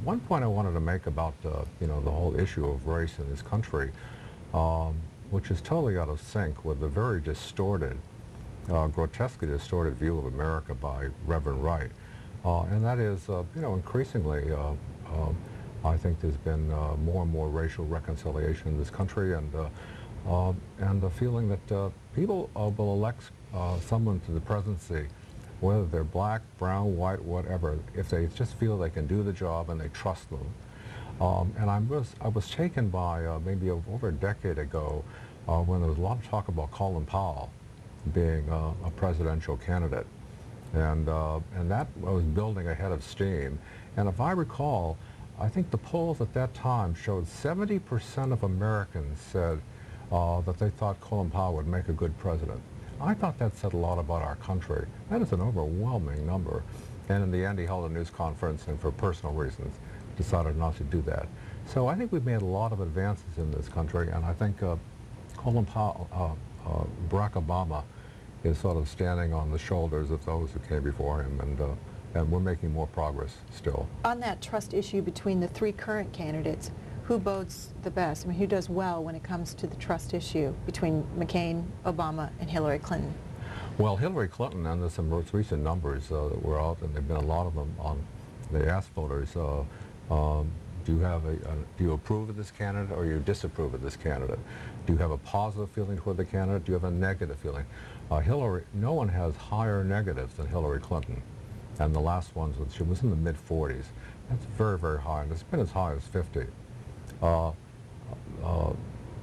one point I wanted to make about the whole issue of race in this country, which is totally out of sync with the very distorted, grotesquely distorted view of America by Reverend Wright, and that is, increasingly, I think there's been more and more racial reconciliation in this country, and the feeling that people will elect someone to the presidency, whether they're black, brown, white, whatever, if they just feel they can do the job and they trust them. And I was taken by maybe over a decade ago when there was a lot of talk about Colin Powell being a presidential candidate, and that was building a head of steam. And if I recall, I think the polls at that time showed 70% of Americans said that they thought Colin Powell would make a good president. I thought that said a lot about our country. That is an overwhelming number. And in the end, he held a news conference and for personal reasons decided not to do that. So I think we've made a lot of advances in this country, and I think Colin Powell, Barack Obama is sort of standing on the shoulders of those who came before him, and we're making more progress still. On that trust issue between the three current candidates, who bodes the best? I mean, who does well when it comes to the trust issue between McCain, Obama, and Hillary Clinton? Well, Hillary Clinton, and there's some most recent numbers that were out, and there have been a lot of them on. They asked voters, do you approve of this candidate or you disapprove of this candidate? Do you have a positive feeling toward the candidate? Do you have a negative feeling? No one has higher negatives than Hillary Clinton, and the last ones, she was in the mid-40s. That's very, very high, and it's been as high as 50.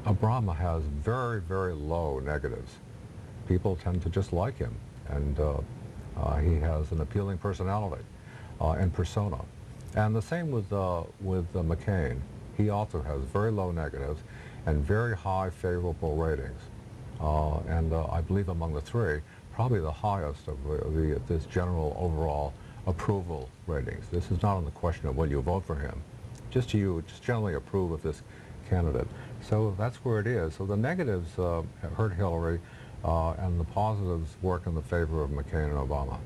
Obama has very, very low negatives. People tend to just like him, and he has an appealing personality and persona. And the same with McCain. He also has very low negatives and very high favorable ratings. I believe among the three, probably the highest of this general overall approval ratings. This is not on the question of whether you vote for him. Just generally approve of this candidate. So that's where it is. So the negatives hurt Hillary, and the positives work in the favor of McCain and Obama.